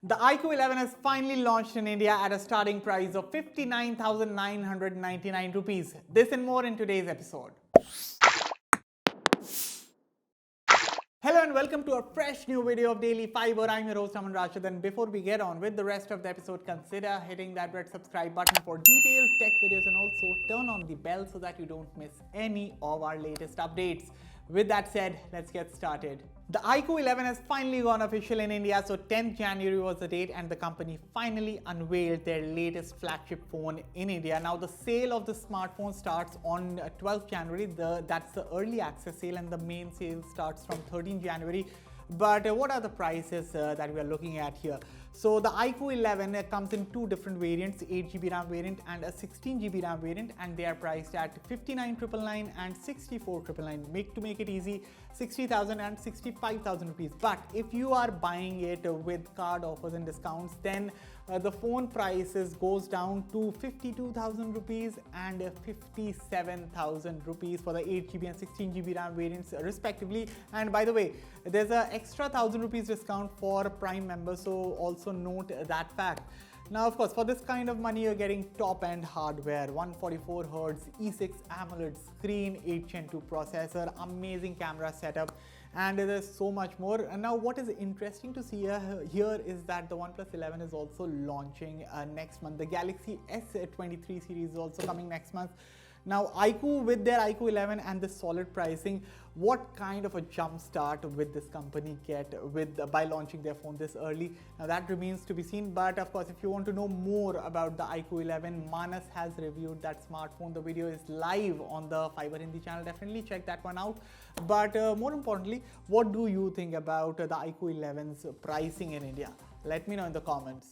The iQOO 11 has finally launched in India at a starting price of 59,999 rupees. This and more in today's episode. Hello and welcome to a fresh new video of Daily Fiber. I'm your host Aman Rashid, and before we get on with the rest of the episode, consider hitting that red subscribe button for detailed tech videos and also turn on the bell so that you don't miss any of our latest updates. With that said, let's get started. The iQOO 11 has finally gone official in India, so 10th January was the date and the company finally unveiled their latest flagship phone in India. Now the sale of the smartphone starts on 12th January, that's the early access sale, and the main sale starts from 13th January. But what are the prices that we are looking at here? So the iQOO 11 comes in two different variants, 8GB RAM variant and a 16GB RAM variant, and they are priced at 59,999 and 64,999. To make it easy, 60,000 and 65,000 rupees. But if you are buying it with card offers and discounts, then the phone prices goes down to 52,000 rupees and 57,000 rupees for the 8GB and 16GB RAM variants respectively. And by the way, there's an extra 1,000 rupees discount for Prime members, so also note that fact. Now, of course, for this kind of money, you're getting top-end hardware, 144Hz E6 AMOLED screen, 8 Gen 2 processor, amazing camera setup, and there's so much more. And now, what is interesting to see here is that the OnePlus 11 is also launching next month. The Galaxy S23 series is also coming next month. Now, iQOO with their iQOO 11 and the solid pricing, what kind of a jump start will this company get by launching their phone this early? Now that remains to be seen, but of course, if you want to know more about the iQOO 11, Manas has reviewed that smartphone. The video is live on the Fiber Hindi channel. Definitely check that one out. But more importantly, what do you think about the iQOO 11's pricing in India? Let me know in the comments.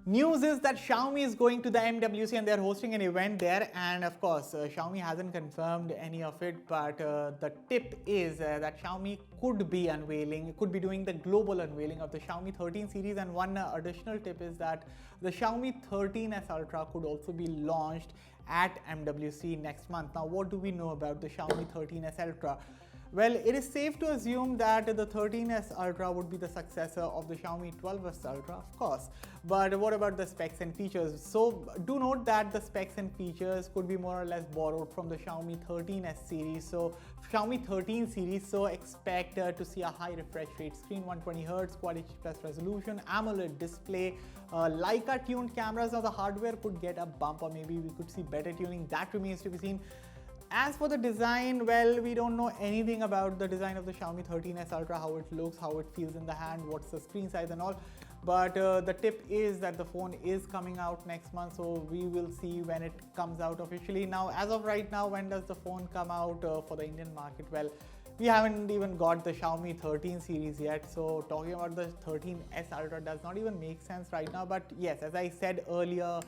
News is that Xiaomi is going to the MWC and they're hosting an event there, and of course Xiaomi hasn't confirmed any of it, but the tip is that Xiaomi could be doing the global unveiling of the Xiaomi 13 series, and one additional tip is that the Xiaomi 13s Ultra could also be launched at MWC next month. Now what do we know about the Xiaomi 13s Ultra? Well, it is safe to assume that the 13s Ultra would be the successor of the Xiaomi 12s Ultra, of course. But what about the specs and features? So do note that the specs and features could be more or less borrowed from the Xiaomi 13s series. So Xiaomi 13 series, so expect to see a high refresh rate screen, 120Hz, Quad HD Plus resolution, AMOLED display, Leica tuned cameras. Now the hardware could get a bump, or maybe we could see better tuning. That remains to be seen. As for the design, well, we don't know anything about the design of the Xiaomi 13s Ultra, how it looks, how it feels in the hand, what's the screen size and all. But the tip is that the phone is coming out next month, so we will see when it comes out officially. Now, as of right now, when does the phone come out for the Indian market? Well, we haven't even got the Xiaomi 13 series yet, so talking about the 13s Ultra does not even make sense right now. But yes, as I said earlier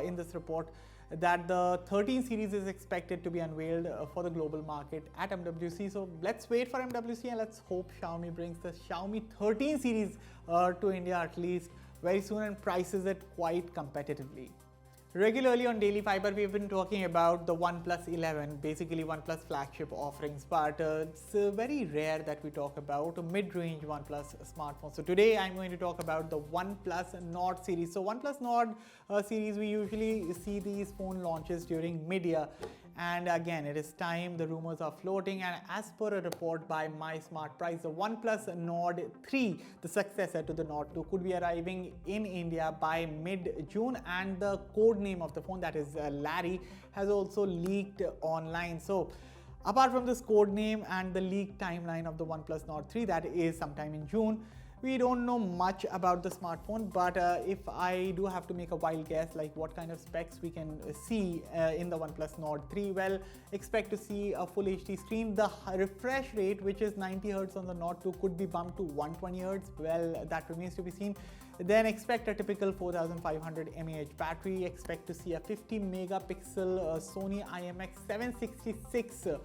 in this report, that the 13 series is expected to be unveiled for the global market at MWC. So let's wait for MWC and let's hope Xiaomi brings the Xiaomi 13 series to India at least very soon and prices it quite competitively. Regularly on Daily Fiber, we've been talking about the OnePlus 11, basically OnePlus flagship offerings, but it's very rare that we talk about a mid-range OnePlus smartphone. So today I'm going to talk about the OnePlus Nord series. So OnePlus Nord series, we usually see these phone launches during mid-year. And again, it is time, the rumors are floating, and as per a report by My Smart Price, the OnePlus Nord 3, the successor to the Nord 2, could be arriving in India by mid-June, and the code name of the phone, that is Larry, has also leaked online. So apart from this code name and the leaked timeline of the OnePlus Nord 3, that is sometime in June, we don't know much about the smartphone, but if I do have to make a wild guess, like what kind of specs we can see in the OnePlus Nord 3, well, expect to see a full HD screen. The refresh rate, which is 90Hz on the Nord 2, could be bumped to 120Hz. Well, that remains to be seen. Then expect a typical 4500 mAh battery. Expect to see a 50 megapixel Sony IMX766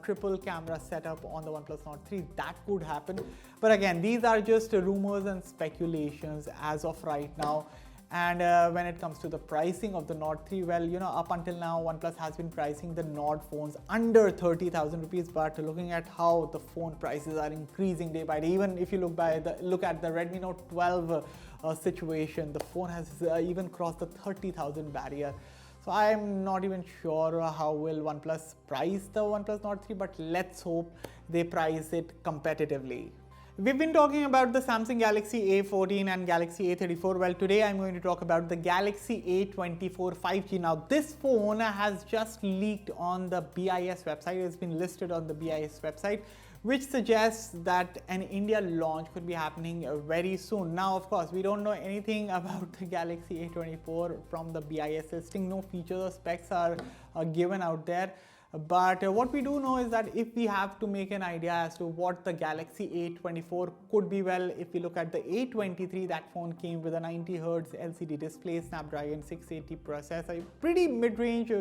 triple camera setup on the OnePlus Nord 3. That could happen, but again, these are just rumors and speculations as of right now. And when it comes to the pricing of the Nord 3, well, up until now, OnePlus has been pricing the Nord phones under 30,000 rupees. But looking at how the phone prices are increasing day by day, even if you look at the Redmi Note 12 situation. The phone has even crossed the 30,000 barrier. So I'm not even sure how will OnePlus price the OnePlus Nord 3, but let's hope they price it competitively. We've been talking about the Samsung Galaxy A14 and Galaxy A34. Well, today I'm going to talk about the Galaxy A24 5G. Now, this phone has just leaked on the BIS website. It's been listed on the BIS website, which suggests that an India launch could be happening very soon. Now, of course, we don't know anything about the Galaxy A24 from the BIS listing. No features or specs are given out there. But what we do know is that if we have to make an idea as to what the Galaxy A24 could be, well, if we look at the A23, that phone came with a 90Hz LCD display, Snapdragon 680 processor, pretty mid-range,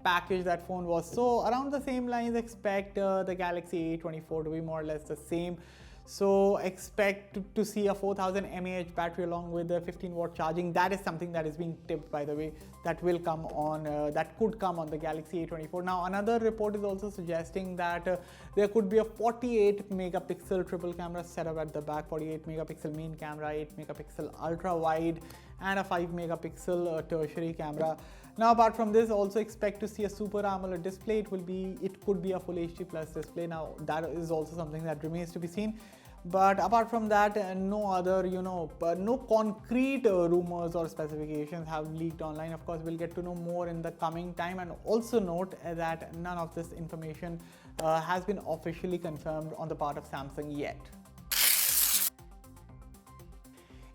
package that phone was. So around the same lines, expect the Galaxy A24 to be more or less the same. So expect to see a 4000 mAh battery along with the 15-watt charging. That is something that is being tipped, by the way, that will come on, that could come on the Galaxy A24. Now, another report is also suggesting that there could be a 48 megapixel triple camera setup at the back, 48 megapixel main camera, 8 megapixel ultra wide, and a 5 megapixel tertiary camera. Now, apart from this, also expect to see a Super AMOLED display. It could be a Full HD Plus display. Now, that is also something that remains to be seen. But apart from that, no other, no concrete rumors or specifications have leaked online. Of course, we'll get to know more in the coming time. And also note that none of this information has been officially confirmed on the part of Samsung yet.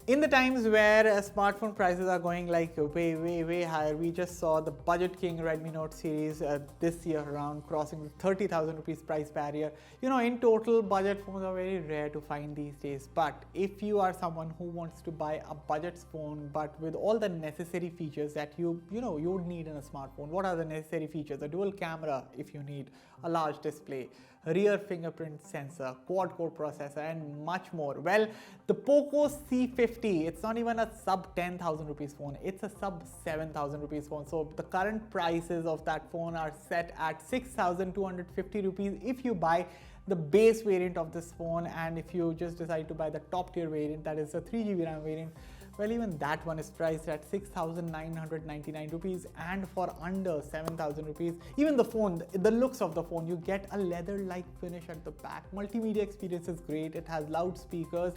In the times where smartphone prices are going like way higher, we just saw the budget king Redmi Note series this year around crossing the 30,000 rupees price barrier. In total, budget phones are very rare to find these days. But if you are someone who wants to buy a budget phone, but with all the necessary features that you would need in a smartphone, what are the necessary features? A dual camera if you need, a large display, rear fingerprint sensor, quad-core processor, and much more. Well, the Poco C50, it's not even a sub 10,000 rupees phone, it's a sub 7,000 rupees phone. So the current prices of that phone are set at 6,250 rupees if you buy the base variant of this phone, and if you just decide to buy the top tier variant, that is the 3GB RAM variant, well, even that one is priced at 6,999 rupees, and for under 7,000 rupees, even the phone, the looks of the phone, you get a leather-like finish at the back. Multimedia experience is great. It has loudspeakers,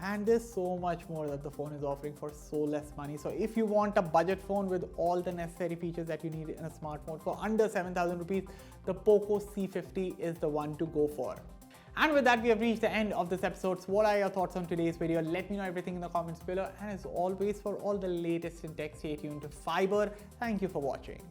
and there's so much more that the phone is offering for so less money. So if you want a budget phone with all the necessary features that you need in a smartphone for under 7,000 rupees, the Poco C50 is the one to go for. And with that, we have reached the end of this episode. So what are your thoughts on today's video? Let me know everything in the comments below. And as always, for all the latest in tech, stay tuned to Fiiber. Thank you for watching.